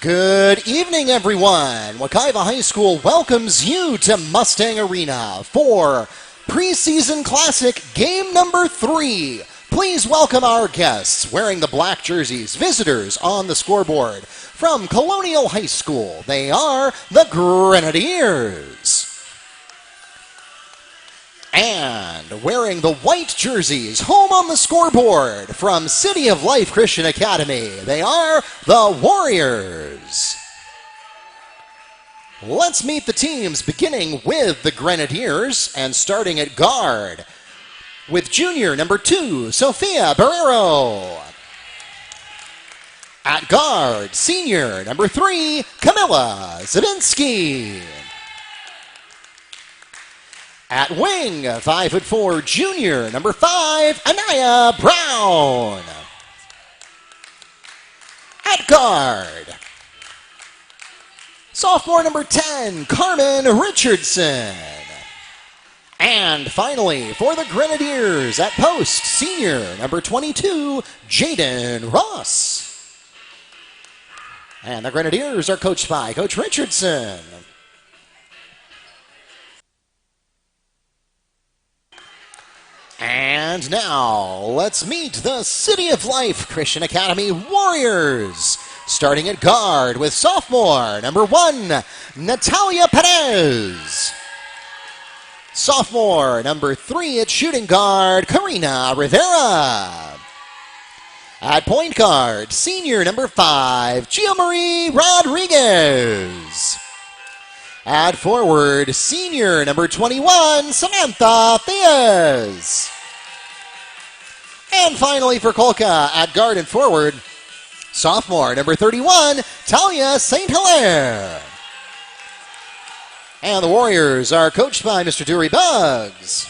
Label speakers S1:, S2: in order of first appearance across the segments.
S1: Good evening, everyone. Wekiva High School welcomes you to Mustang Arena for Preseason Classic Game Number 3. Please welcome our guests wearing the black jerseys, visitors on the scoreboard. From Colonial High School, they are the Grenadiers. And wearing the white jerseys, home on the scoreboard, from City of Life Christian Academy, they are the Warriors. Let's meet the teams, beginning with the Grenadiers and starting at guard with junior number 2, Sofia Barrero. At guard, senior number 3, Camilla Zabinski. At wing, 5'4", junior number 5, Anaya Brown. At guard, sophomore number 10, Carmen Richardson. And finally, for the Grenadiers, at post, senior number 22, Jaden Ross. And the Grenadiers are coached by Coach Richardson. And now, let's meet the City of Life Christian Academy Warriors. Starting at guard with sophomore number 1, Natalia Perez. Sophomore number 3 at shooting guard, Karina Rivera. At point guard, senior number 5, Gia Marie Rodriguez. At forward, senior number 21, Samantha Theas. And finally for Colca, at guard and forward, sophomore number 31, Talia St. Hilaire. And the Warriors are coached by Mr. Dury Buggs.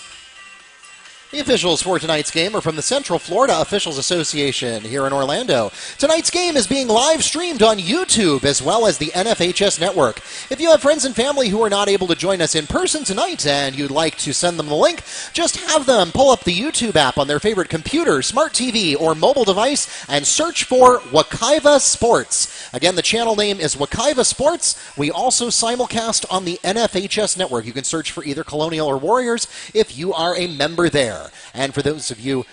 S1: The officials for tonight's game are from the Central Florida Officials Association here in Orlando. Tonight's game is being live streamed on YouTube as well as the NFHS network. If you have friends and family who are not able to join us in person tonight and you'd like to send them the link, just have them pull up the YouTube app on their favorite computer, smart TV, or mobile device and search for Wekiva Sports. Again, the channel name is Wekiva Sports. We also simulcast on the NFHS network. You can search for either Colonial or Warriors if you are a member there. And for those of you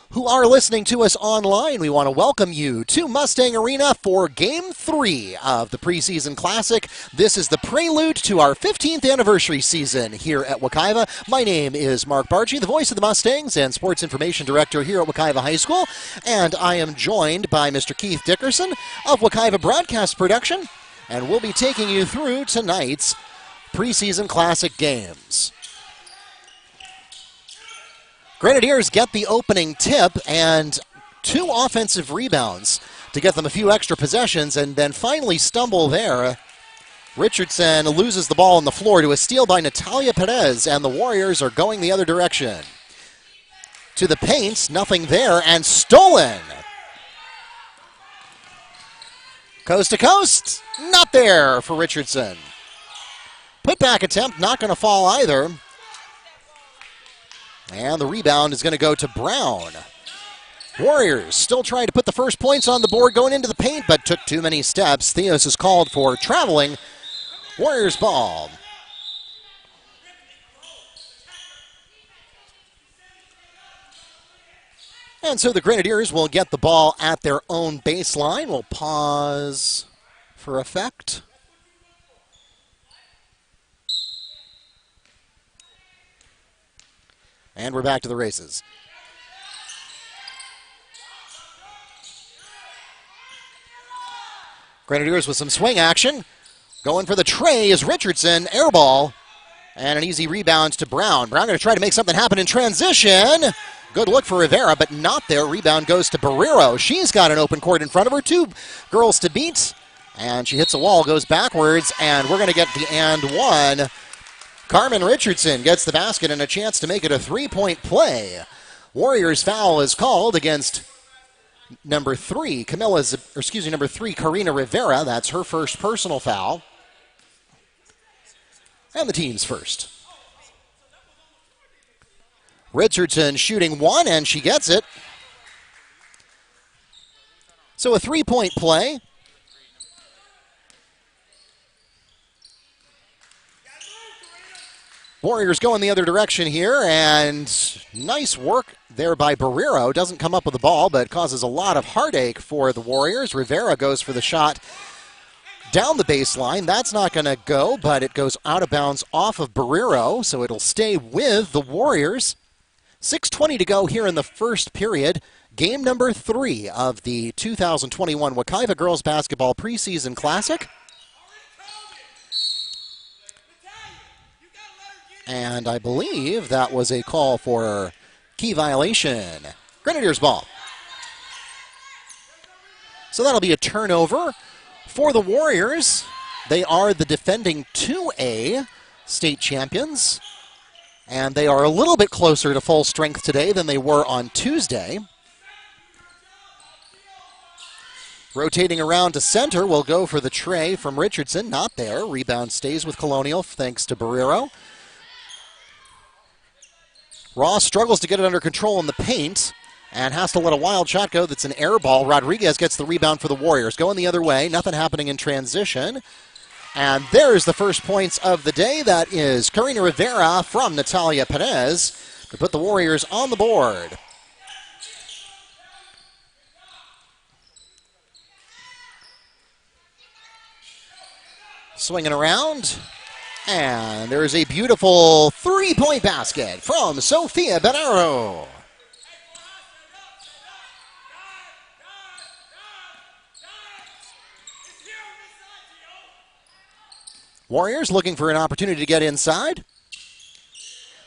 S1: who are listening to us online, we want to welcome you to Mustang Arena for Game 3 of the Preseason Classic. This is the prelude to our 15th anniversary season here at Wekiva. My name is Mark Barchi, the voice of the Mustangs and sports information director here at Wekiva High School, and I am joined by Mr. Keith Dickerson of Wekiva Broadcast Production, and we'll be taking you through tonight's Preseason Classic games. Grenadiers get the opening tip and 2 offensive rebounds to get them a few extra possessions and then finally stumble there. Richardson loses the ball on the floor to a steal by Natalia Perez, and the Warriors are going the other direction. To the paint, nothing there, and stolen. Coast to coast, not there for Richardson. Putback attempt, not going to fall either. And the rebound is going to go to Brown. Warriors still trying to put the first points on the board going into the paint, but took too many steps. Theos is called for traveling. Warriors ball. And so the Grenadiers will get the ball at their own baseline. We'll pause for effect. And we're back to the races. Grenadiers with some swing action. Going for the tray is Richardson. Air ball. And an easy rebound to Brown. Brown going to try to make something happen in transition. Good look for Rivera, but not there. Rebound goes to Barrero. She's got an open court in front of her. 2 girls to beat. And she hits a wall, goes backwards, and we're going to get the and one. Carmen Richardson gets the basket and a chance to make it a 3-point play. Warriors foul is called against number 3, number 3, Karina Rivera. That's her first personal foul. And the team's first. Richardson shooting 1, and she gets it. So a 3-point play. Warriors going the other direction here, and nice work there by Barrero. Doesn't come up with the ball, but causes a lot of heartache for the Warriors. Rivera goes for the shot down the baseline. That's not going to go, but it goes out of bounds off of Barrero, so it'll stay with the Warriors. 6:20 to go here in the first period. Game number 3 of the 2021 Wekiva Girls Basketball Preseason Classic. And I believe that was a call for key violation. Grenadiers ball. So that'll be a turnover for the Warriors. They are the defending 2A state champions. And they are a little bit closer to full strength today than they were on Tuesday. Rotating around to center, will go for the tray from Richardson. Not there. Rebound stays with Colonial thanks to Barrero. Ross struggles to get it under control in the paint and has to let a wild shot go. That's an air ball. Rodriguez gets the rebound for the Warriors. Going the other way. Nothing happening in transition. And there's the first points of the day. That is Karina Rivera from Natalia Perez to put the Warriors on the board. Swinging around. And there's a beautiful three-point basket from Sofia Benaro. Warriors looking for an opportunity to get inside.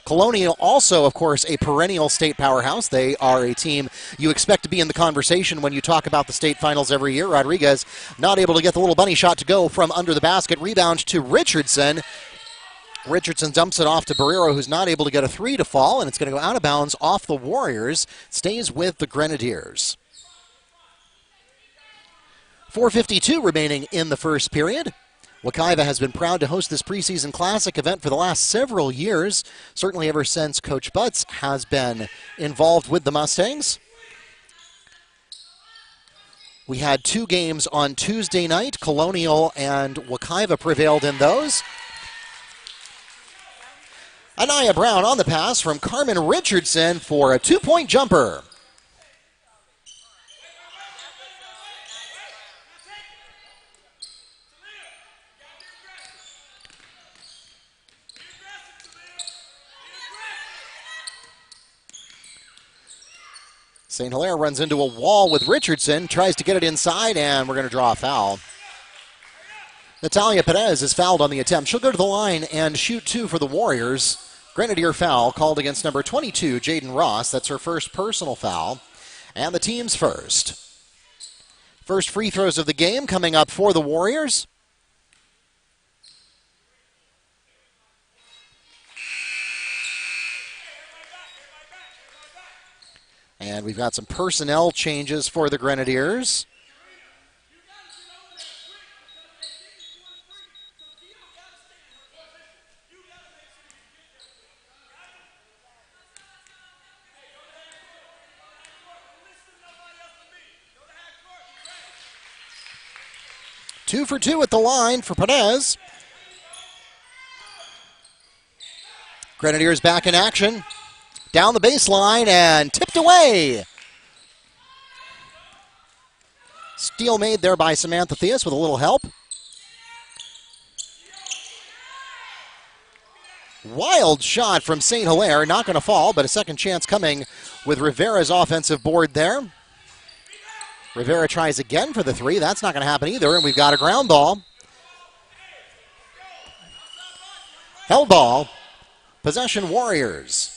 S1: Colonial also, of course, a perennial state powerhouse. They are a team you expect to be in the conversation when you talk about the state finals every year. Rodriguez not able to get the little bunny shot to go from under the basket. Rebound to Richardson. Richardson dumps it off to Barrero, who's not able to get a three to fall, and it's going to go out of bounds off the Warriors. Stays with the Grenadiers. 4:52 remaining in the first period. Wekiva has been proud to host this preseason classic event for the last several years, certainly ever since Coach Butts has been involved with the Mustangs. We had 2 games on Tuesday night. Colonial and Wekiva prevailed in those. Anaya Brown on the pass from Carmen Richardson for a 2-point jumper. St. Hilaire runs into a wall with Richardson, tries to get it inside, and we're going to draw a foul. Natalia Perez is fouled on the attempt. She'll go to the line and shoot 2 for the Warriors. Grenadier foul called against number 22, Jaden Ross. That's her first personal foul, and the team's first. First free throws of the game coming up for the Warriors. And we've got some personnel changes for the Grenadiers. Two for 2 at the line for Perez. Grenadiers back in action. Down the baseline and tipped away. Steal made there by Samantha Theus with a little help. Wild shot from St. Hilaire. Not going to fall, but a second chance coming with Rivera's offensive board there. Rivera tries again for the 3. That's not going to happen either, and we've got a ground ball. Held ball. Possession Warriors.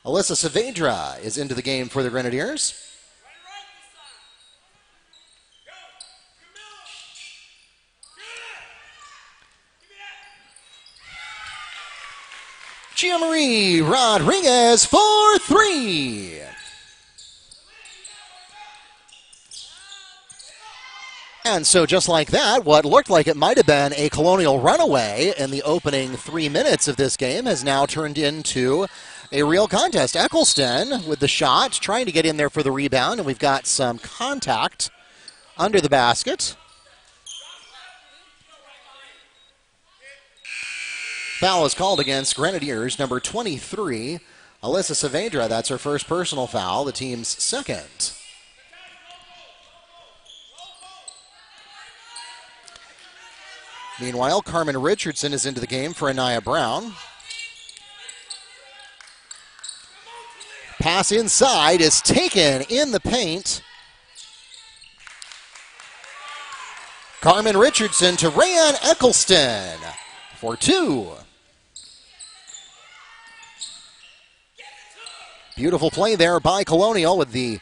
S1: Alyssa Saavedra is into the game for the Grenadiers. Gia Marie Rodriguez for 3. And so just like that, what looked like it might have been a Colonial runaway in the opening 3 minutes of this game has now turned into a real contest. Eccleston with the shot, trying to get in there for the rebound, and we've got some contact under the basket. Foul is called against Grenadiers, number 23, Alyssa Saavedra. That's her first personal foul, the team's second. Meanwhile, Carmen Richardson is into the game for Anaya Brown. Pass inside is taken in the paint. Carmen Richardson to Rayanne Eccleston for two. Beautiful play there by Colonial with the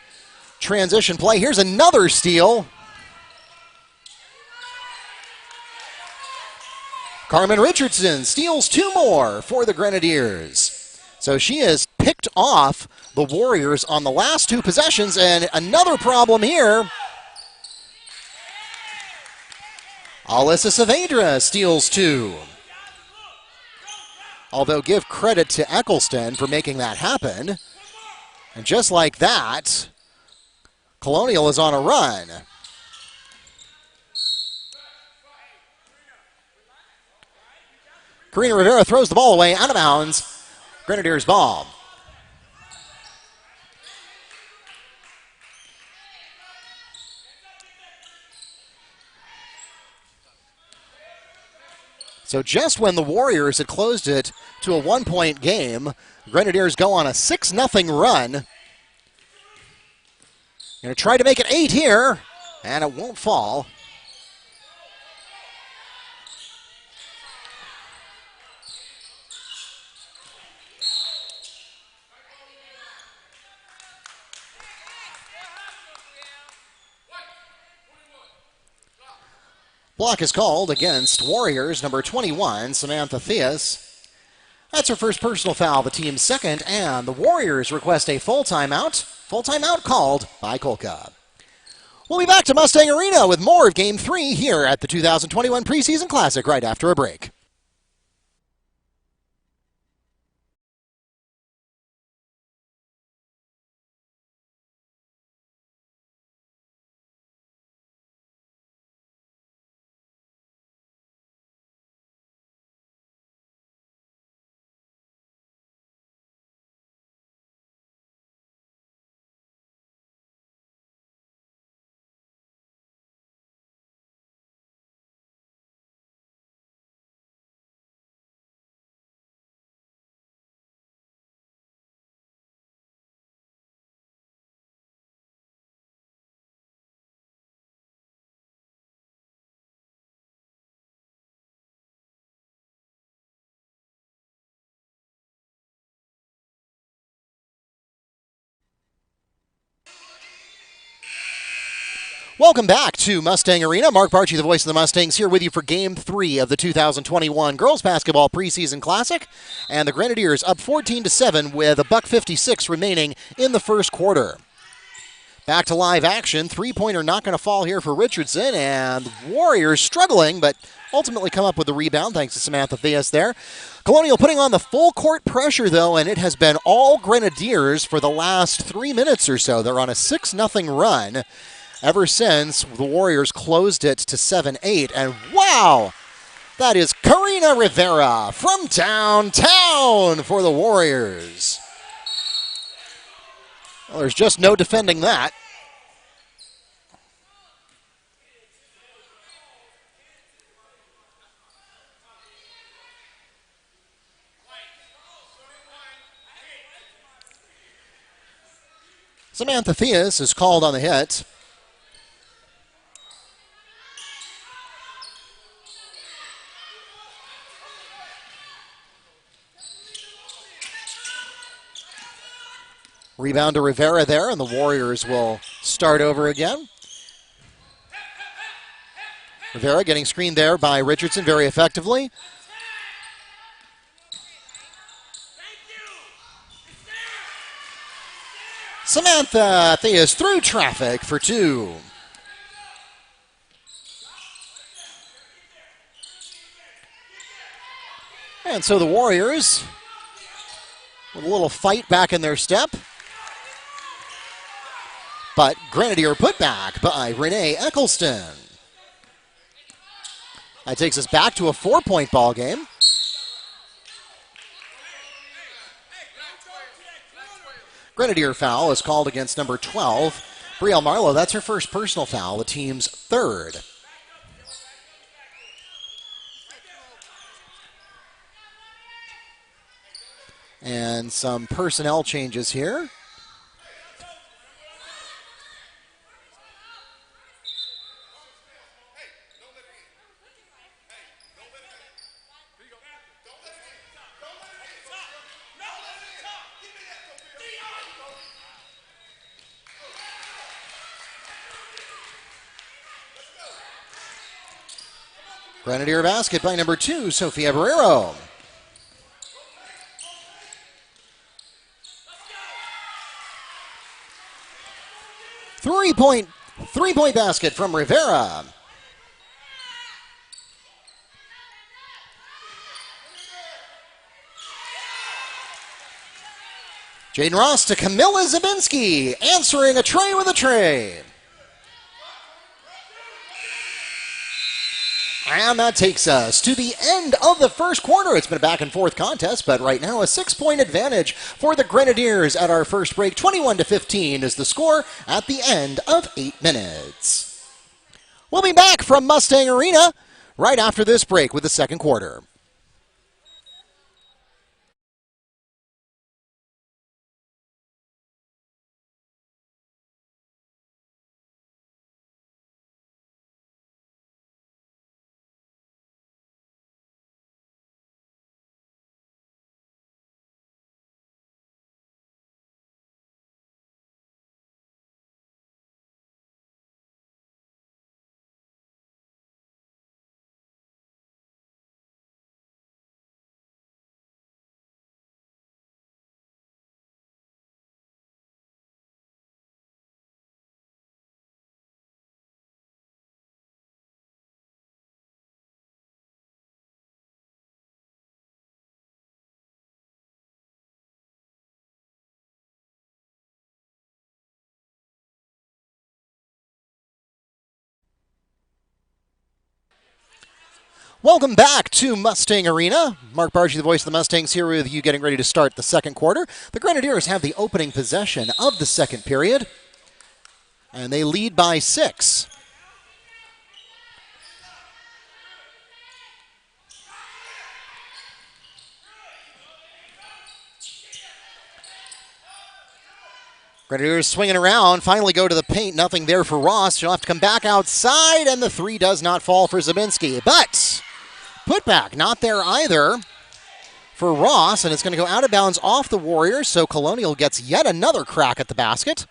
S1: transition play. Here's another steal. Carmen Richardson steals two more for the Grenadiers. So she has picked off the Warriors on the last two possessions, and another problem here. Alyssa Saavedra steals two. Although give credit to Eccleston for making that happen. And just like that, Colonial is on a run. Karina Rivera throws the ball away, out of bounds. Grenadiers ball. So just when the Warriors had closed it to a one-point game, Grenadiers go on a 6-0 run. Going to try to make it 8 here, and it won't fall. Block is called against Warriors, number 21, Samantha Theus. That's her first personal foul, the team's second, and the Warriors request a full timeout. Full timeout called by Kolka. We'll be back to Mustang Arena with more of Game 3 here at the 2021 Preseason Classic right after a break. Welcome back to Mustang Arena. Mark Barchi, the voice of the Mustangs, here with you for Game 3 of the 2021 Girls Basketball Preseason Classic. And the Grenadiers up 14-7 with $1:56 remaining in the first quarter. Back to live action. Three-pointer not going to fall here for Richardson. And Warriors struggling, but ultimately come up with the rebound thanks to Samantha Theus there. Colonial putting on the full court pressure, though, and it has been all Grenadiers for the last 3 minutes or so. They're on a 6-0 run ever since the Warriors closed it to 7-8. And wow, that is Karina Rivera from downtown for the Warriors. Well, there's just no defending that. Samantha Theus is called on the hit. Rebound to Rivera there, and the Warriors will start over again. Rivera getting screened there by Richardson very effectively. Samantha Theus through traffic for two. And so the Warriors with a little fight back in their step. But Grenadier put back by Renee Eccleston. That takes us back to a 4-point ball game. Grenadier foul is called against number 12, Brielle Marlowe. That's her first personal foul, the team's third. And some personnel changes here. Grenadier basket by number 2, Sofia Barrero. Three-point basket from Rivera. Jaden Ross to Camilla Zabinski, answering a tray with a tray. And that takes us to the end of the first quarter. It's been a back-and-forth contest, but right now a 6-point advantage for the Grenadiers at our first break. 21-15 is the score at the end of 8 minutes. We'll be back from Mustang Arena right after this break with the second quarter. Welcome back to Mustang Arena. Mark Bargy, the voice of the Mustangs, here with you, getting ready to start the second quarter. The Grenadiers have the opening possession of the second period, and they lead by 6. Grenadiers swinging around, finally go to the paint. Nothing there for Ross. She'll have to come back outside, and the three does not fall for Zabinski. But putback not there either for Ross, and it's going to go out of bounds off the Warriors, so Colonial gets yet another crack at the basket.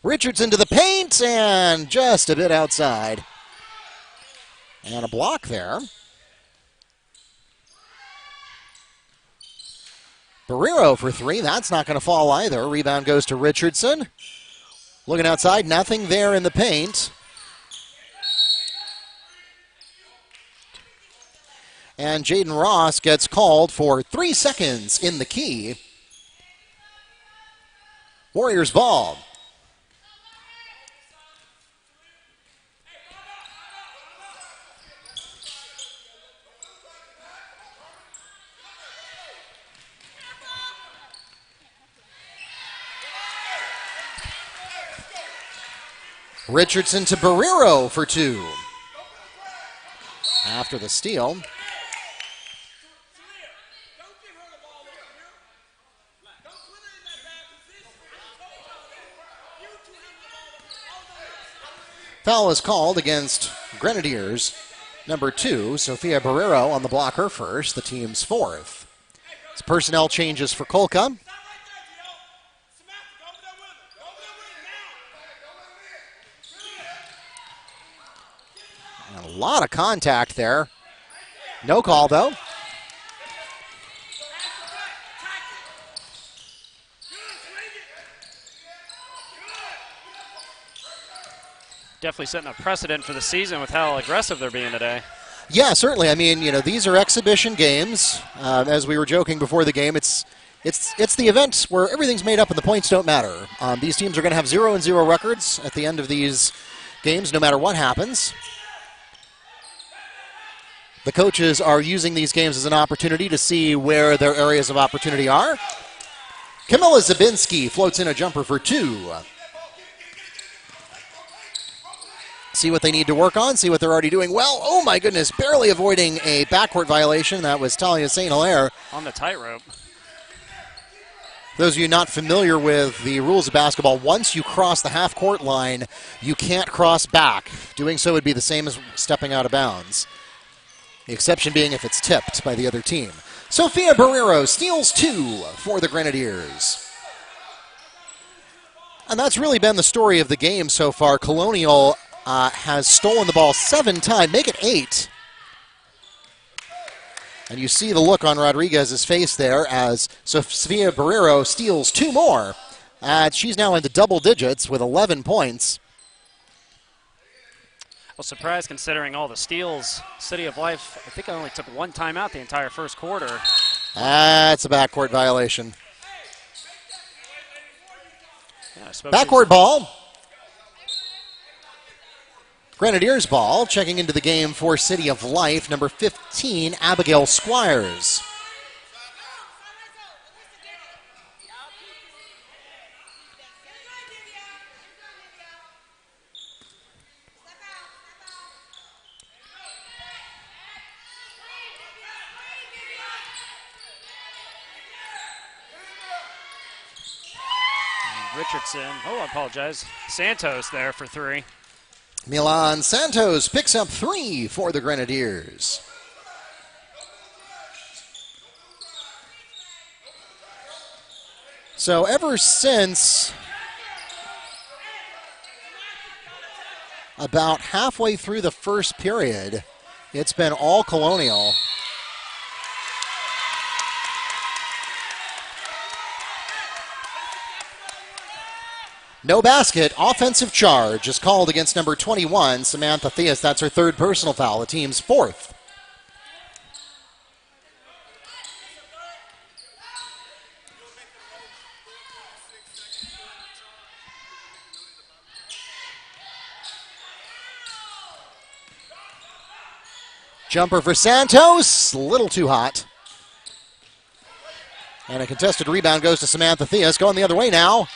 S1: Richardson to the paint, and just a bit outside. And a block there. Barrero for 3. That's not going to fall either. Rebound goes to Richardson. Looking outside, nothing there in the paint. And Jaden Ross gets called for 3 seconds in the key. Warriors ball. Richardson to Barrero for 2. After the steal. Foul is called against Grenadiers. Number 2, Sofia Barrero on the block, her first, the team's 4th. It's personnel changes for Kolka. A lot of contact there. No call, though.
S2: Definitely setting a precedent for the season with how aggressive they're being today.
S1: Yeah, certainly. I mean, these are exhibition games. As we were joking before the game, it's It's the event where everything's made up and the points don't matter. These teams are going to have 0-0 records at the end of these games, no matter what happens. The coaches are using these games as an opportunity to see where their areas of opportunity are. Camilla Zabinski floats in a jumper for 2. See what they need to work on, see what they're already doing well. Oh my goodness, barely avoiding a backcourt violation. That was Talia St. Hilaire.
S2: On the tightrope.
S1: Those of you not familiar with the rules of basketball, once you cross the half-court line, you can't cross back. Doing so would be the same as stepping out of bounds. The exception being if it's tipped by the other team. Sofia Barrero steals 2 for the Grenadiers. And that's really been the story of the game so far. Colonial has stolen the ball 7 times, make it 8. And you see the look on Rodriguez's face there as Sofia Barrero steals 2 more. She's now into double digits with 11 points.
S2: Well, surprised considering all the steals. City of Life, I think I only took 1 timeout the entire first quarter.
S1: That's a backcourt violation.
S2: Yeah,
S1: backcourt ball. Grenadiers ball, checking into the game for City of Life, number 15, Abigail Squires.
S2: Richardson, I apologize. Santos there for 3.
S1: Milan Santos picks up 3 for the Grenadiers. So ever since about halfway through the first period, it's been all Colonial. No basket, offensive charge is called against number 21, Samantha Theus. That's her 3rd personal foul, the team's 4th. Jumper for Santos, a little too hot. And a contested rebound goes to Samantha Theus, going the other way now.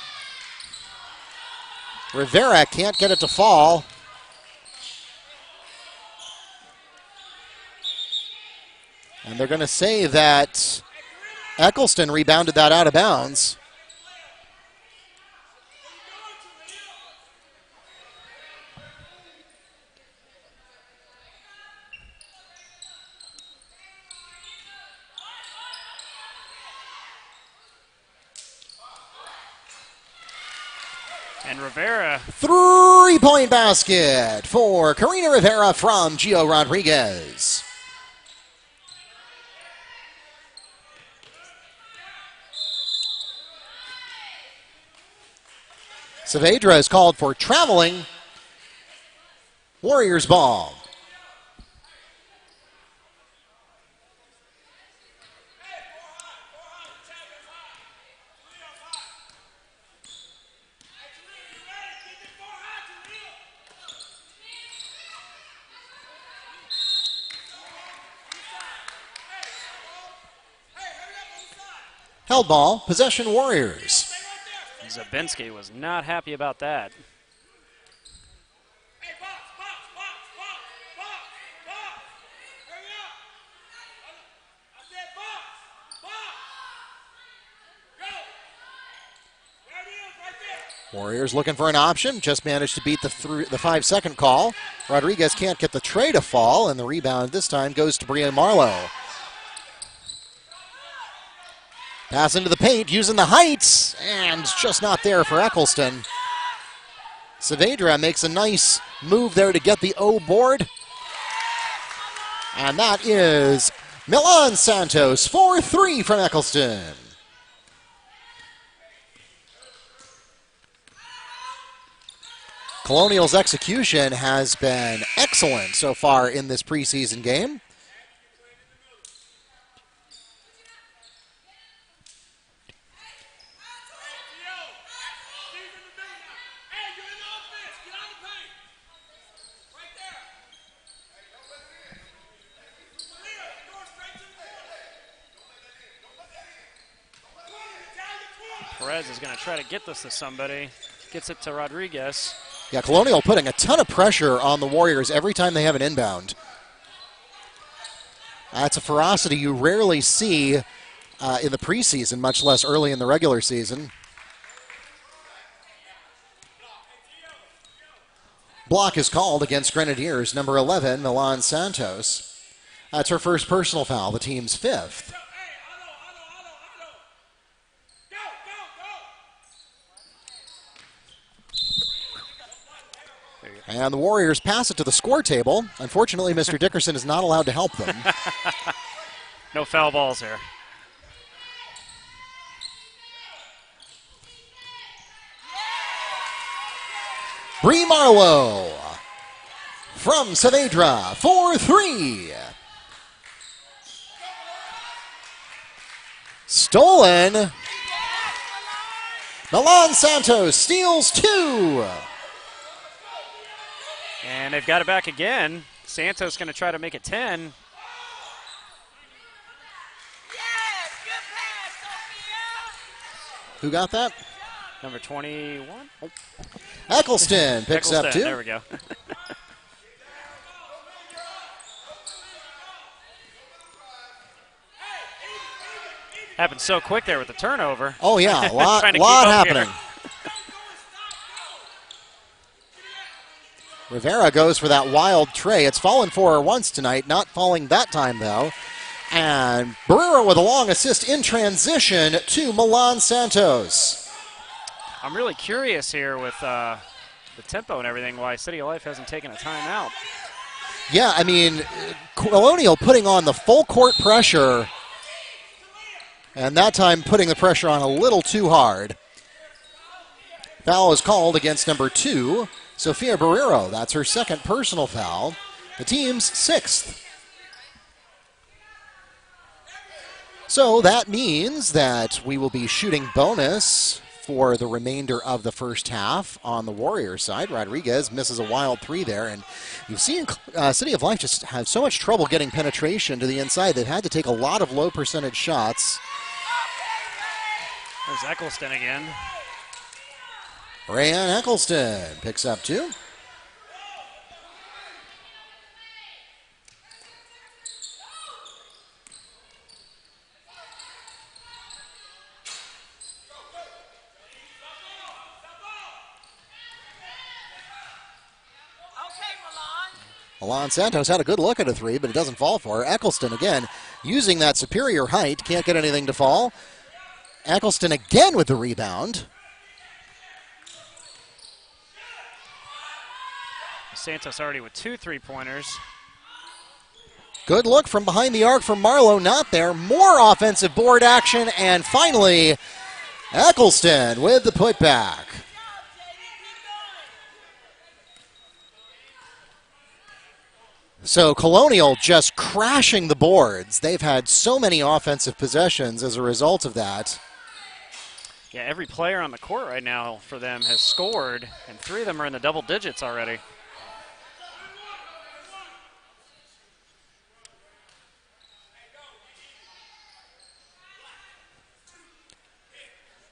S1: Rivera can't get it to fall. And they're going to say that Eccleston rebounded that out of bounds.
S2: And Rivera.
S1: 3-point basket for Karina Rivera from Gio Rodriguez. Saavedra is called for traveling. Warriors ball. Held ball, possession Warriors.
S2: Zabinski was not happy about that.
S1: Warriors looking for an option, just managed to beat the 5-second call. Rodriguez can't get the tray to fall, and the rebound this time goes to Bria Marlowe. Pass into the paint, using the heights, and just not there for Eccleston. Saavedra makes a nice move there to get the O board. And that is Milan Santos, 4-3 from Eccleston. Colonial's execution has been excellent so far in this preseason game.
S2: Perez is going to try to get this to somebody. Gets it to Rodriguez.
S1: Yeah, Colonial putting a ton of pressure on the Warriors every time they have an inbound. That's a ferocity you rarely see in the preseason, much less early in the regular season. Block is called against Grenadiers, number 11, Milan Santos. That's her first personal foul, the team's fifth. And the Warriors pass it to the score table. Unfortunately, Mr. Dickerson is not allowed to help them.
S2: No foul balls here.
S1: Bree Marlowe from Saavedra for three. Stolen. Milan Santos steals two.
S2: And they've got it back again. Santos going to try to make it 10.
S1: Who got that?
S2: Number 21. Oh.
S1: Eccleston picks up two.
S2: There we go. Happened so quick there with the turnover.
S1: Oh, yeah, a lot happening. Rivera goes for that wild tray. It's fallen for her once tonight, not falling that time, though. And Barrera with a long assist in transition to Milan Santos.
S2: I'm really curious here with the tempo and everything, why City of Life hasn't taken a timeout.
S1: Yeah, I mean, Colonial putting on the full court pressure, and that time putting the pressure on a little too hard. Foul is called against number 2, Sofia Barrero. That's her second personal foul, the team's sixth. So that means that we will be shooting bonus for the remainder of the first half on the Warriors side. Rodriguez misses a wild three there, and you've seen City of Life just have so much trouble getting penetration to the inside. They've had to take a lot of low percentage shots.
S2: There's Eccleston again.
S1: Rayanne Eccleston picks up two. Milan Santos had a good look at a three, but it doesn't fall for her. Eccleston, again, using that superior height, can't get anything to fall. Eccleston again with the rebound.
S2: Santos already with 2 3-pointers.
S1: Good look from behind the arc from Marlowe, not there. More offensive board action, and finally, Eccleston with the putback. So Colonial just crashing the boards. They've had so many offensive possessions as a result of that.
S2: Yeah, every player on the court right now for them has scored, and 3 of them are in the double digits already.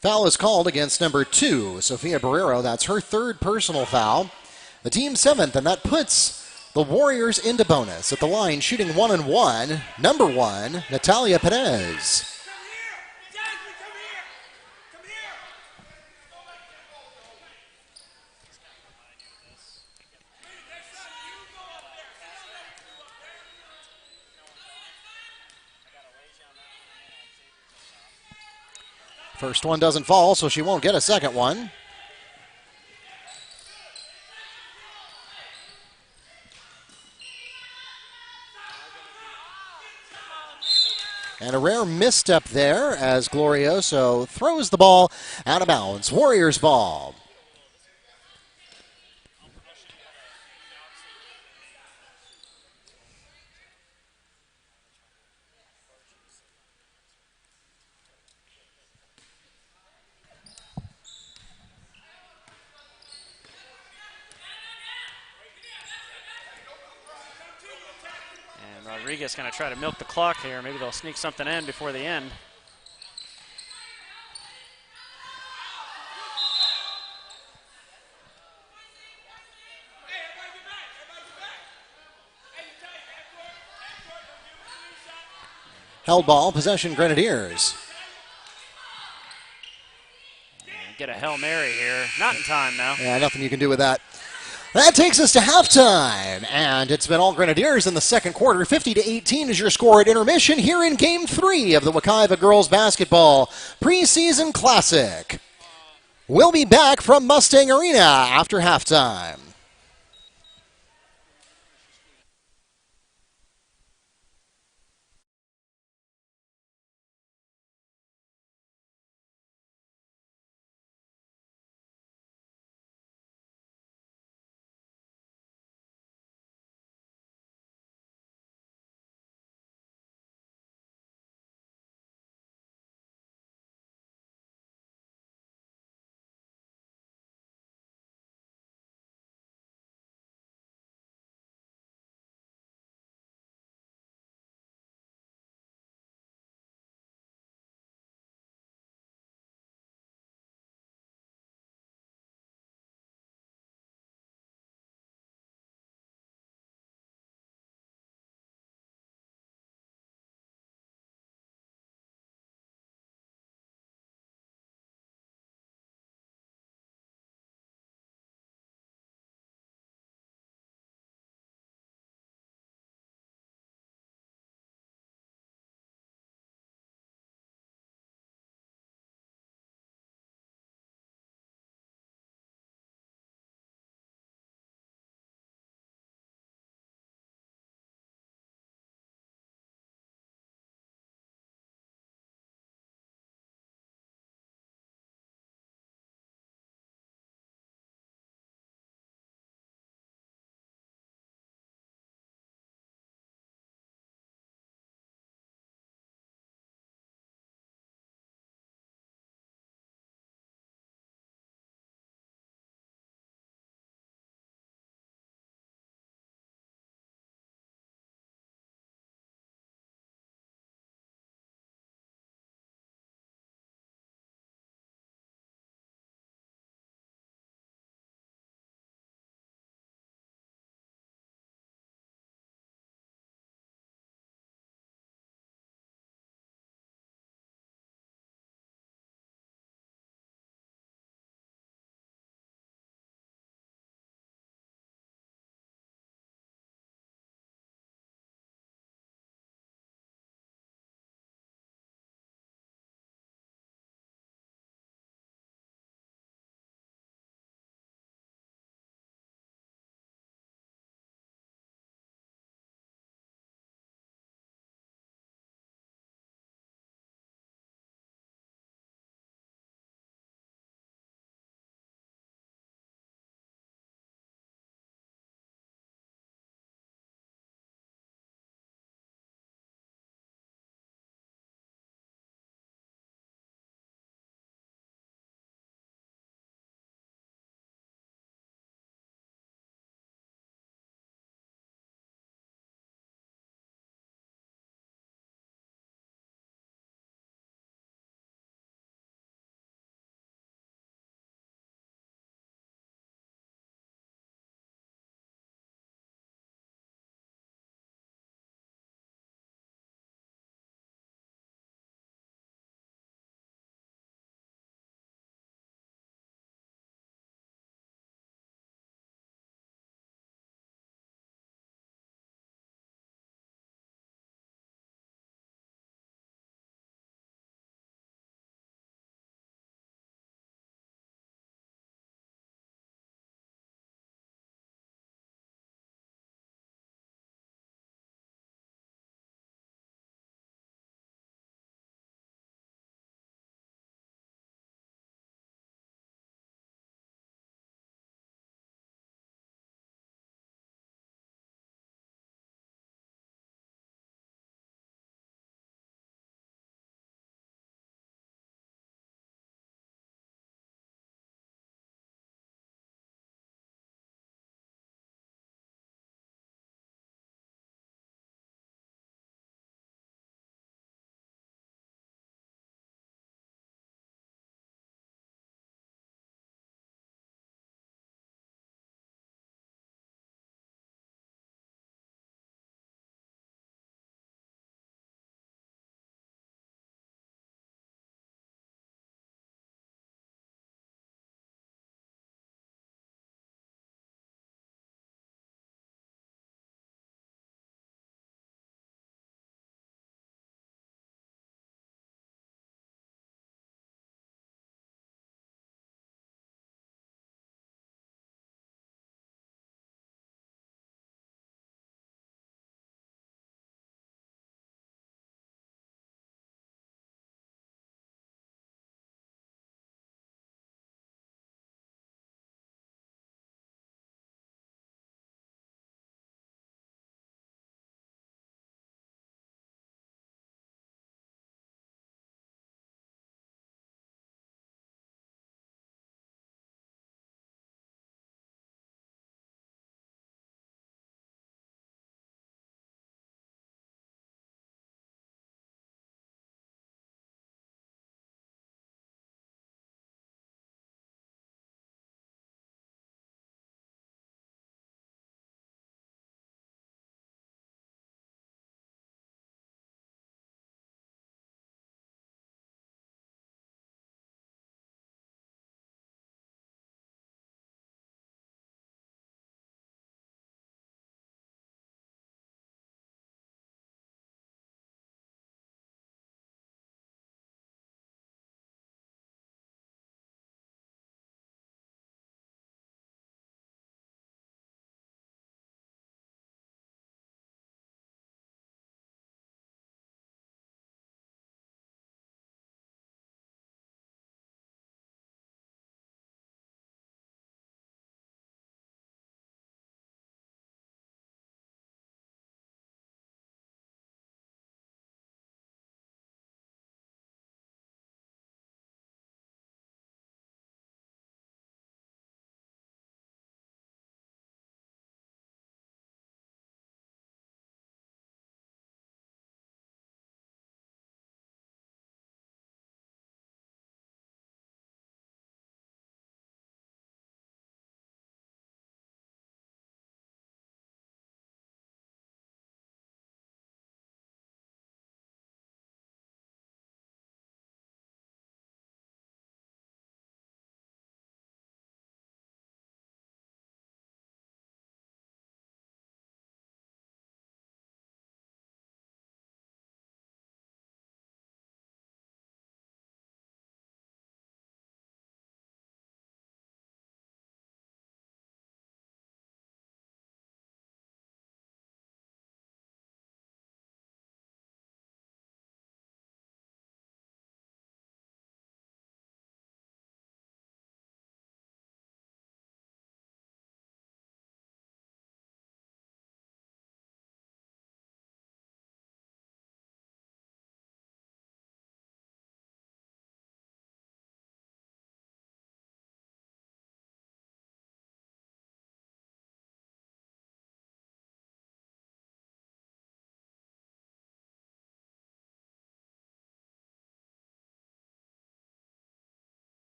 S1: Foul is called against number 2, Sofia Barrero. That's her third personal foul. The team's seventh, and that puts the Warriors into bonus. At the line, shooting 1-1, number 1, Natalia Perez. First one doesn't fall, so she won't get a second one. And a rare misstep there as Glorioso throws the ball out of bounds. Warriors ball.
S2: Rodriguez going to try to milk the clock here. Maybe they'll sneak something in before the end.
S1: Held ball, possession Grenadiers.
S2: Get a Hail Mary here. Not in time now.
S1: Yeah, nothing you can do with that. That takes us to halftime, and it's been all Grenadiers in the second quarter. 50-18 is your score at intermission here in Game 3 of the Wekiva Girls Basketball Preseason Classic. We'll be back from Mustang Arena after halftime.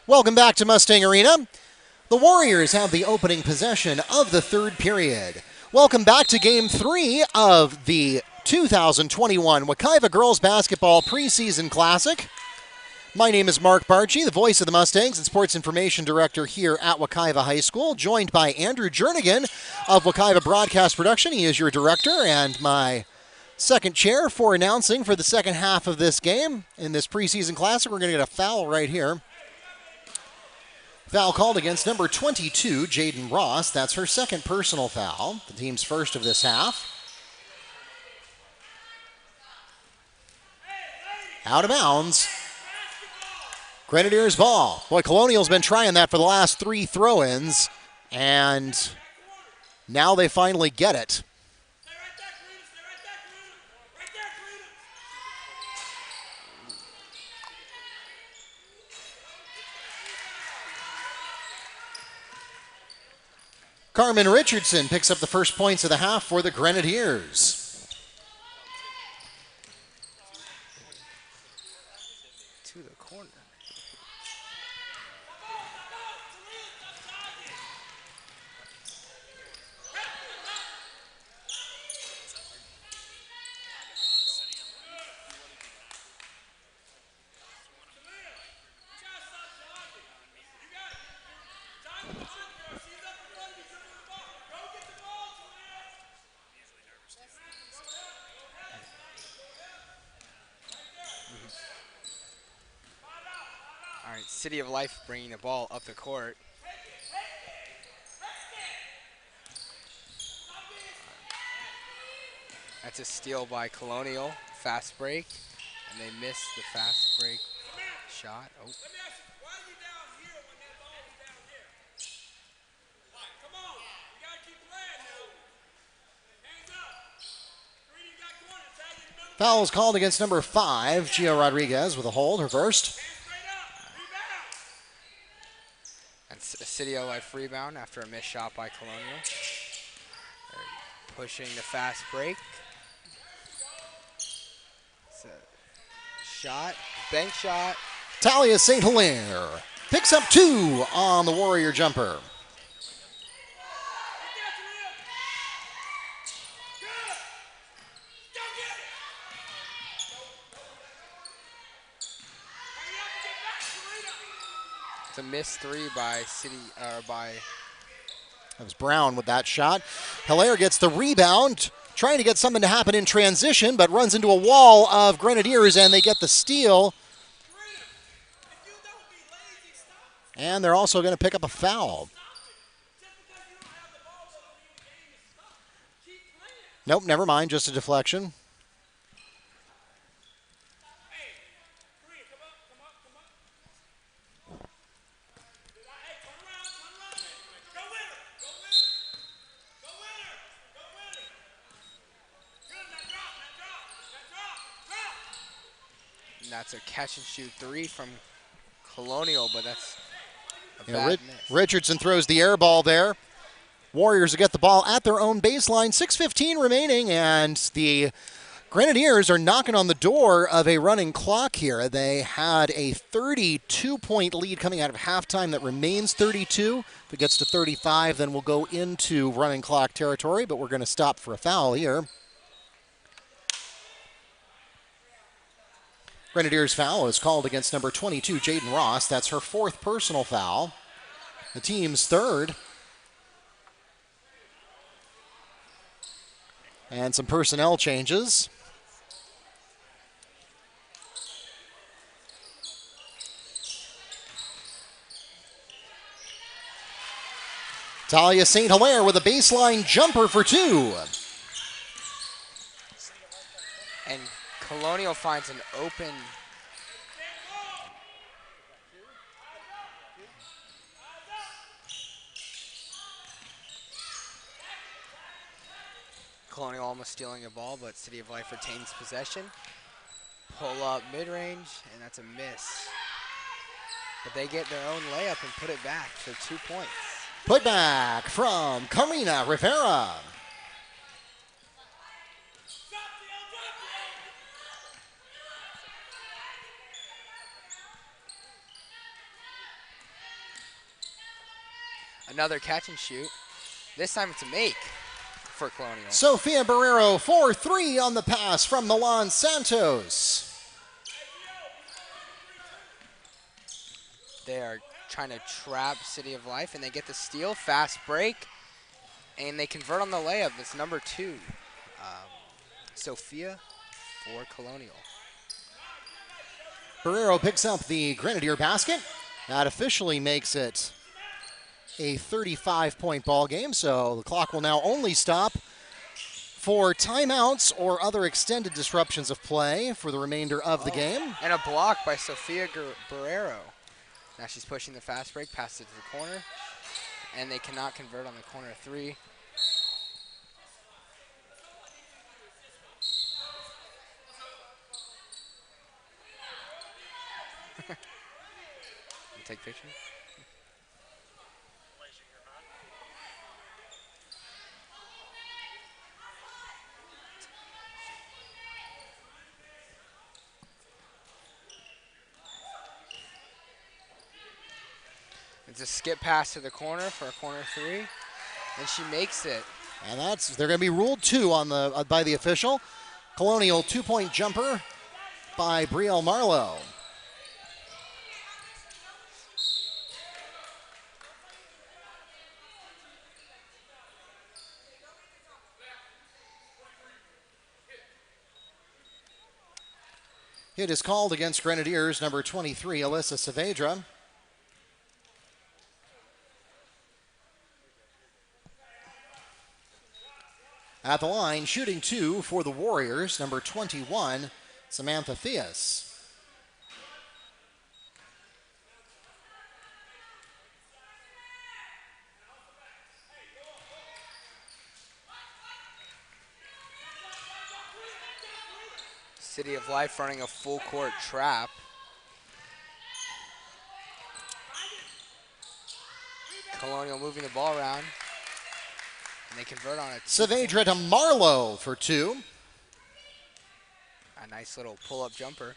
S1: Welcome back to Mustang Arena. The Warriors have the opening possession of the third period. Welcome back to Game 3 of the 2021 Wekiva Girls Basketball Preseason Classic. My name is Mark Barchi, the voice of the Mustangs and Sports Information Director here at Wekiva High School, joined by Andrew Jernigan of Wekiva Broadcast Production. He is your director and my second chair for announcing for the second half of this game. In this preseason classic, we're going to get a foul right here. Foul called against number 22, Jaden Ross. That's her second personal foul, the team's first of this half. Out of bounds. Grenadiers ball. Boy, Colonial's been trying that for the last 3 throw-ins, and now they finally get it. Carmen Richardson picks up the first points of the half for the Grenadiers.
S3: To the corner. All right, City of Life bringing the ball up the court. That's a steal by Colonial. Fast break, and they miss the fast break shot. Oh.
S1: Foul is called against number 5, Gio Rodriguez, with a hold, her first.
S3: That's a City of Life rebound after a missed shot by Colonial. They're pushing the fast break. It's a shot, bank shot.
S1: Talia St. Hilaire picks up 2 on the Warrior jumper.
S3: It's a missed 3 by
S1: That was Brown with that shot. Hilaire gets the rebound, trying to get something to happen in transition, but runs into a wall of Grenadiers, and they get the steal. And they're also going to pick up a foul. Nope, never mind, just a deflection.
S3: And that's a catch and shoot 3 from Colonial, but that's a bad miss.
S1: Richardson throws the air ball there. Warriors will get the ball at their own baseline. 6:15 remaining, and the Grenadiers are knocking on the door of a running clock here. They had a 32-point lead coming out of halftime that remains 32. If it gets to 35, then we'll go into running clock territory, but we're going to stop for a foul here. Grenadiers foul is called against number 22, Jaden Ross. That's her 4th personal foul. The team's 3rd. And some personnel changes. Talia St. Hilaire with a baseline jumper for 2.
S3: And Colonial finds an open. Colonial almost stealing a ball, but City of Life retains possession. Pull up mid-range, and that's a miss. But they get their own layup and put it back for 2 points.
S1: Put back from Karina Rivera.
S3: Another catch and shoot. This time it's a make for Colonial.
S1: Sofia Barrero, 4-3 on the pass from Milan Santos.
S3: They are trying to trap City of Life, and they get the steal. Fast break, and they convert on the layup. That's number 2. Sofia for Colonial.
S1: Barrero picks up the Grenadier basket. That officially makes it a 35-point ball game, so the clock will now only stop for timeouts or other extended disruptions of play for the remainder of the game.
S3: And a block by Sofia Barrero. Now she's pushing the fast break, passes it to the corner, and they cannot convert on the corner 3. Take a picture. It's a skip pass to the corner for a corner 3, and she makes it.
S1: And they're going to be ruled 2 on by the official. Colonial 2-point jumper by Brielle Marlowe. Hit is called against Grenadiers, number 23, Alyssa Saavedra. At the line, shooting 2 for the Warriors, number 21, Samantha Theus.
S3: City of Life running a full court trap. Colonial moving the ball around. And they convert on it.
S1: Saavedra to Marlowe for 2.
S3: A nice little pull-up jumper.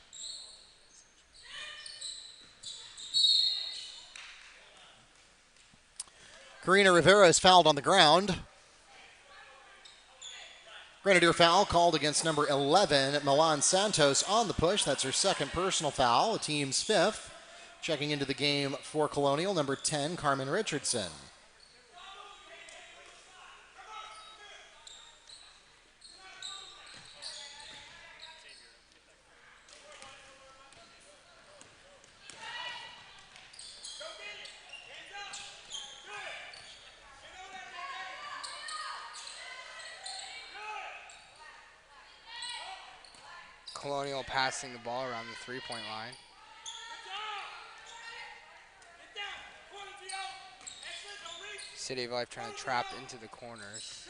S1: Karina Rivera is fouled on the ground. Grenadier foul called against number 11, Milan Santos, on the push. That's her second personal foul, the team's 5th. Checking into the game for Colonial, number 10, Carmen Richardson.
S3: Colonial passing the ball around the 3-point line. City of Life trying to trap into the corners.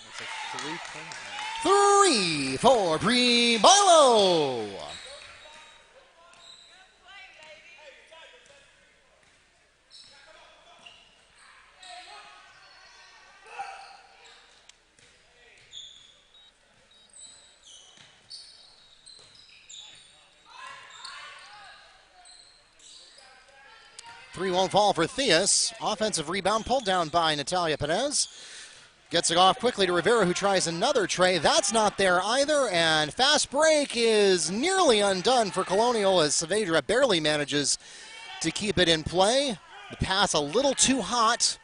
S3: It's a 3-point.
S1: 3 for Brie Barlow. Three won't fall for Theus. Offensive rebound pulled down by Natalia Perez. Gets it off quickly to Rivera, who tries another tray. That's not there either, and fast break is nearly undone for Colonial as Saavedra barely manages to keep it in play. The pass a little too hot.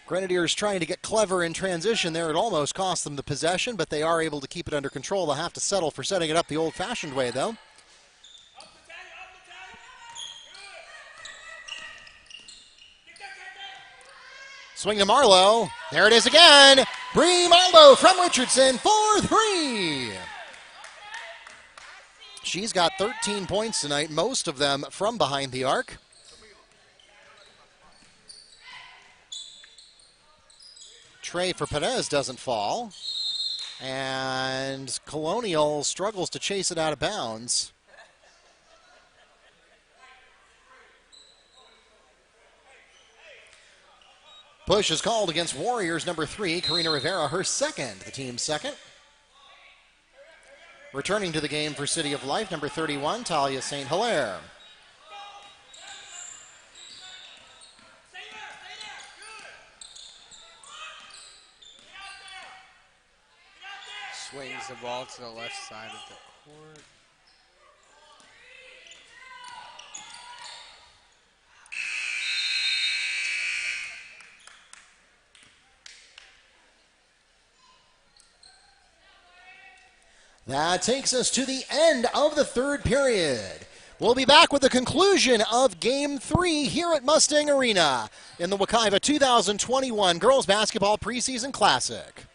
S1: Grenadiers trying to get clever in transition there. It almost cost them the possession, but they are able to keep it under control. They'll have to settle for setting it up the old-fashioned way, though. Swing to Marlowe. There it is again. Brie Marlowe from Richardson for 3. She's got 13 points tonight, most of them from behind the arc. Tray for Perez doesn't fall. And Colonial struggles to chase it out of bounds. Push is called against Warriors number 3, Karina Rivera, her second, the team's second. Returning to the game for City of Life, number 31, Talia St. Hilaire.
S3: Swings the ball to the left side of the court.
S1: That takes us to the end of the third period. We'll be back with the conclusion of Game 3 here at Mustang Arena in the Wekiva 2021 Girls Basketball Preseason Classic.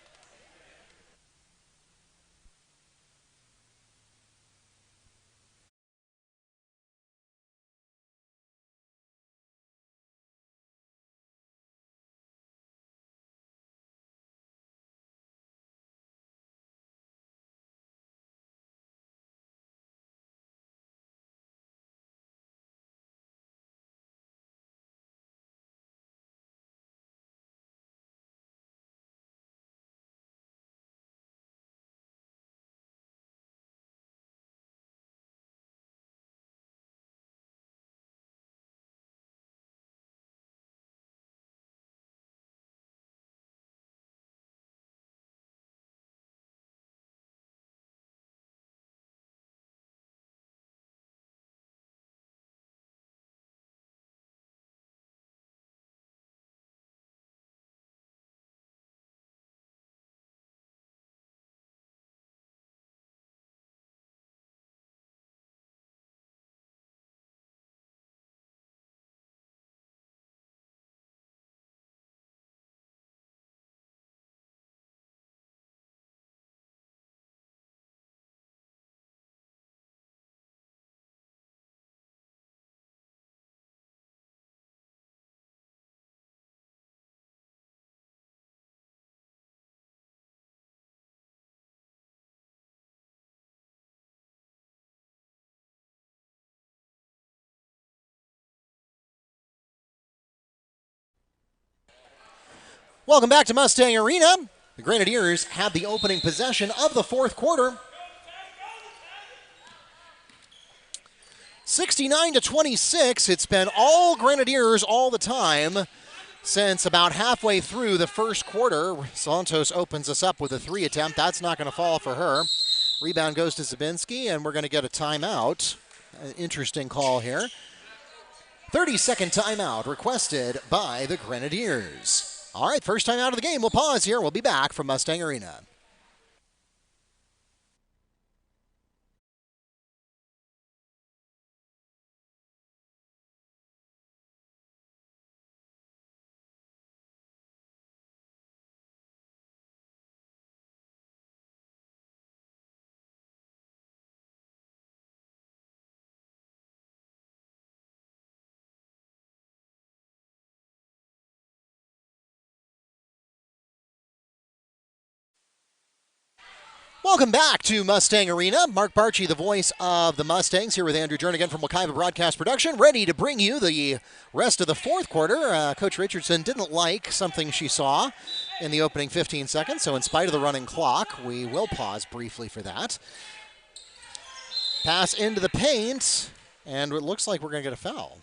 S1: Welcome back to Mustang Arena. The Grenadiers have the opening possession of the fourth quarter. 69-26. It's been all Grenadiers all the time since about halfway through the first quarter. Santos opens us up with a three attempt. That's not going to fall for her. Rebound goes to Zabinski, and we're going to get a timeout. An interesting call here. 30-second timeout requested by the Grenadiers. All right, first time out of the game. We'll pause here. We'll be back from Mustang Arena. Welcome back to Mustang Arena. Mark Barchi, the voice of the Mustangs, here with Andrew Jernigan from Wekiva Broadcast Production, ready to bring you the rest of the fourth quarter. Coach Richardson didn't like something she saw in the opening 15 seconds, so in spite of the running clock, we will pause briefly for that. Pass into the paint, and it looks like we're going to get a foul.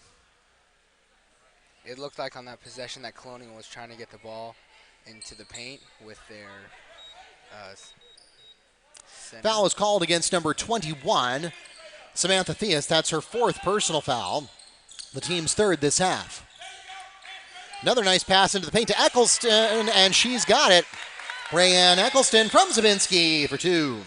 S3: It looked like on that possession that Colonial was trying to get the ball into the paint with their center.
S1: Foul is called against number 21, Samantha Theus. That's her fourth personal foul, the team's third this half. Another nice pass into the paint to Eccleston, and she's got it. Rayanne Eccleston from Zabinski for two.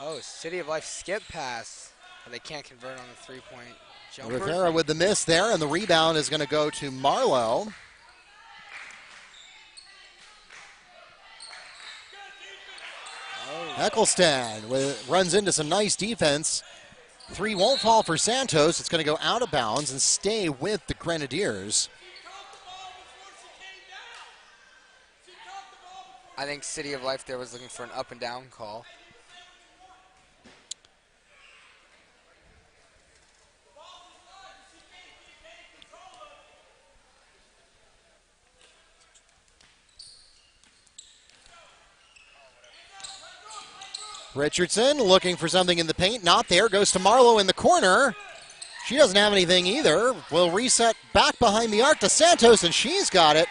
S3: Oh, City of Life skip pass. But they can't convert on the three-point jumper.
S1: Rivera with the miss there, and the rebound is going to go to Marlowe.
S3: Oh.
S1: Eccleston runs into some nice defense. Three won't fall for Santos. It's going to go out of bounds and stay with the Grenadiers.
S3: I think City of Life there was looking for an up and down call.
S1: Richardson looking for something in the paint. Not there. Goes to Marlowe in the corner. She doesn't have anything either. Will reset back behind the arc to Santos, and she's got it.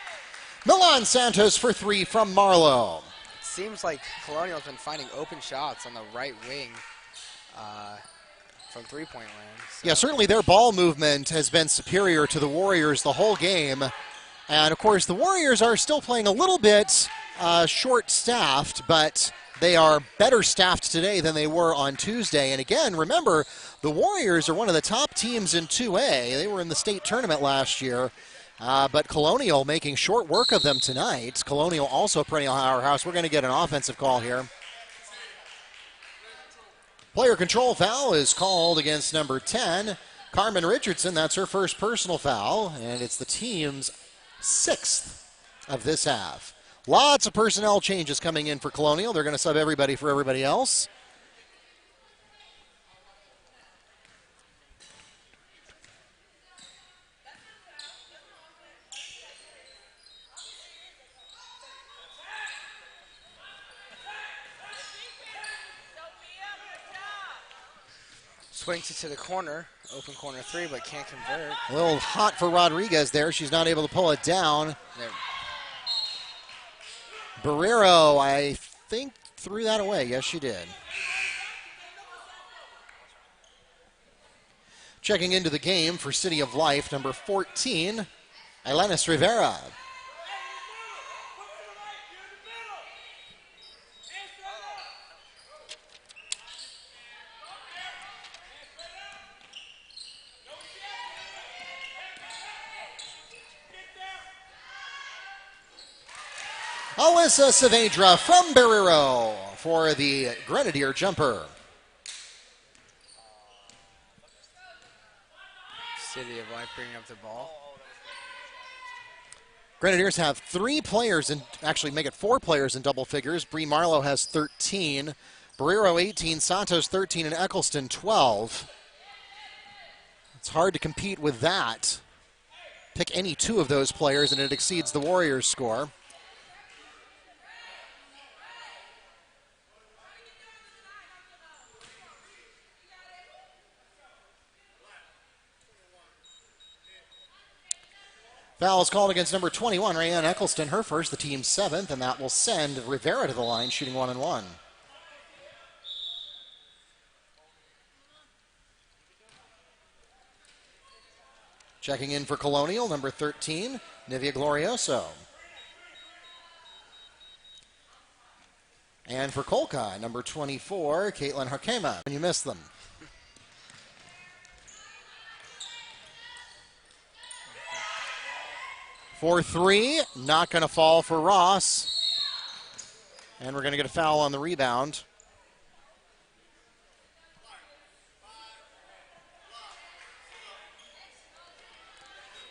S1: Milan Santos for three from Marlowe.
S3: It seems like Colonial's been finding open shots on the right wing from three-point land. So.
S1: Yeah, certainly their ball movement has been superior to the Warriors the whole game. And, of course, the Warriors are still playing a little bit short-staffed, but they are better staffed today than they were on Tuesday. And, again, remember, the Warriors are one of the top teams in 2A. They were in the state tournament last year. But Colonial making short work of them tonight. Colonial also a perennial powerhouse. We're going to get an offensive call here. Player control foul is called against number 10, Carmen Richardson. That's her first personal foul, and it's the team's 6th of this half. Lots of personnel changes coming in for Colonial. They're going to sub everybody for everybody else.
S3: Swings it to the corner, open corner three, but can't convert.
S1: A little hot for Rodriguez there. She's not able to pull it down.
S3: There.
S1: Barrero, I think, threw that away. Yes, she did. Checking into the game for City of Life, number 14, Elenis Rivera. Alyssa Saavedra from Barrero for the Grenadier jumper.
S3: City of Life bringing up the ball.
S1: Grenadiers have 3 players, and actually make it 4 players in double figures. Bree Marlowe has 13, Barrero 18, Santos 13, and Eccleston 12. It's hard to compete with that. Pick any 2 of those players, and it exceeds the Warriors' score. Foul is called against number 21, Rayanne Eccleston, her first, the team's 7th, and that will send Rivera to the line, shooting 1-1. Checking in for Colonial, number 13, Nivea Glorioso. And for Colca, number 24, Caitlin Harkema. And you missed them. For 3, not going to fall for Ross. And we're going to get a foul on the rebound.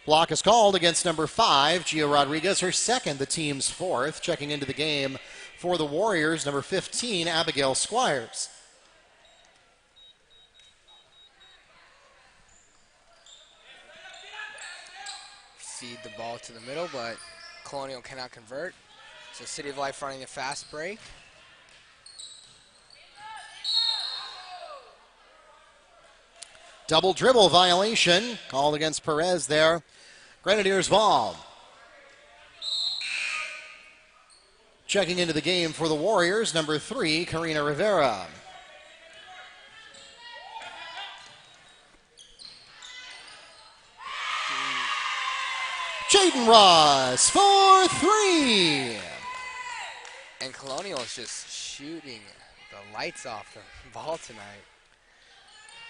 S1: Block is called against number 5, Gia Rodriguez, her second, the team's 4th. Checking into the game for the Warriors, number 15, Abigail Squires.
S3: Feed the ball to the middle, but Colonial cannot convert. So City of Life running a fast break.
S1: Double dribble violation called against Perez there. Grenadiers ball. Checking into the game for the Warriors, number 3, Karina Rivera. Jaden Ross for 3.
S3: And Colonial is just shooting the lights off the ball tonight.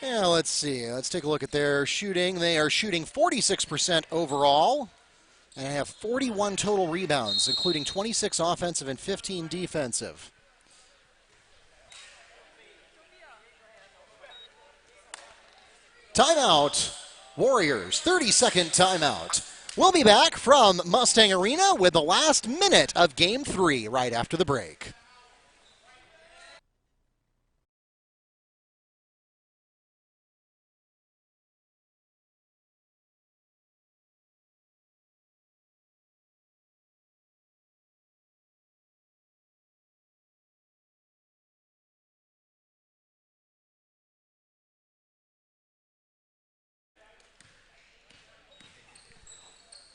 S1: Yeah, let's see. Let's take a look at their shooting. They are shooting 46% overall and have 41 total rebounds, including 26 offensive and 15 defensive. Timeout. Warriors, 30-second timeout. We'll be back from Mustang Arena with the last minute of Game 3 right after the break.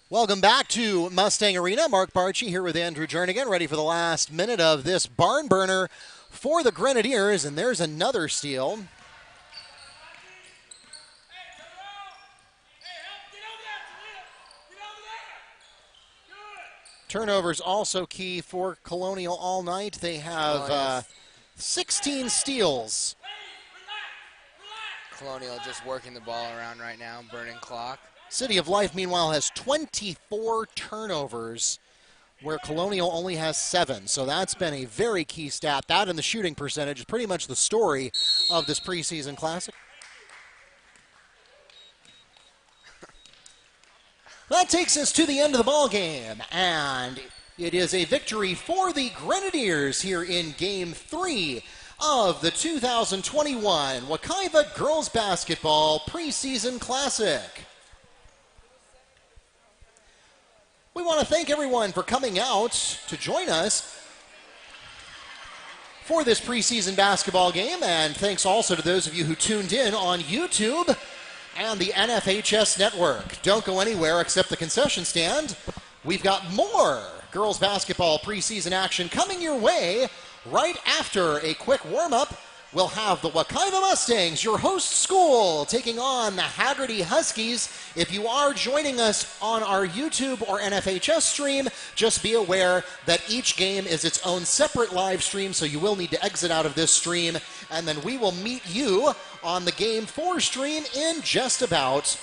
S1: Welcome back to Mustang Arena. Mark Barchi here with Andrew Jernigan, ready for the last minute of this barn burner for the Grenadiers, and there's another steal. Turnovers also key for Colonial all night. They have 16 steals.
S3: Colonial just working the ball around right now, burning clock.
S1: City of Life, meanwhile, has 24 turnovers, where Colonial only has 7. So that's been a very key stat. That and the shooting percentage is pretty much the story of this preseason classic. That takes us to the end of the ball game, and it is a victory for the Grenadiers here in Game 3 of the 2021 Wekiva Girls Basketball Preseason Classic. We want to thank everyone for coming out to join us for this preseason basketball game, and thanks also to those of you who tuned in on YouTube and the NFHS network. Don't go anywhere except the concession stand. We've got more girls basketball preseason action coming your way right after a quick warm-up. We'll have the Wekiva Mustangs, your host school, taking on the Hagerty Huskies. If you are joining us on our YouTube or NFHS stream, just be aware that each game is its own separate live stream, so you will need to exit out of this stream, and then we will meet you on the Game 4 stream in just about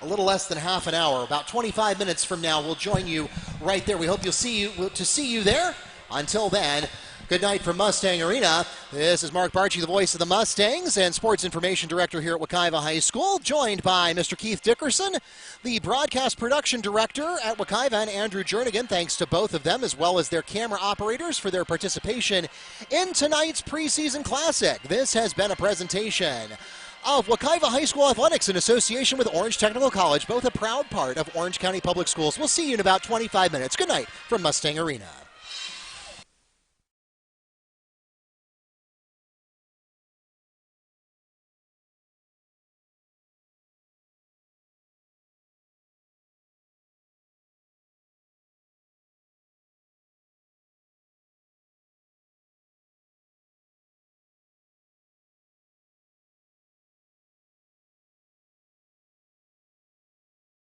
S1: a little less than half an hour. About 25 minutes from now, we'll join you right there. We hope to see you there. Until then, good night from Mustang Arena. This is Mark Barchi, the voice of the Mustangs and Sports Information Director here at Wekiva High School, joined by Mr. Keith Dickerson, the Broadcast Production Director at Wekiva, and Andrew Jernigan. Thanks to both of them, as well as their camera operators, for their participation in tonight's preseason classic. This has been a presentation of Wekiva High School Athletics in association with Orange Technical College, both a proud part of Orange County Public Schools. We'll see you in about 25 minutes. Good night from Mustang Arena.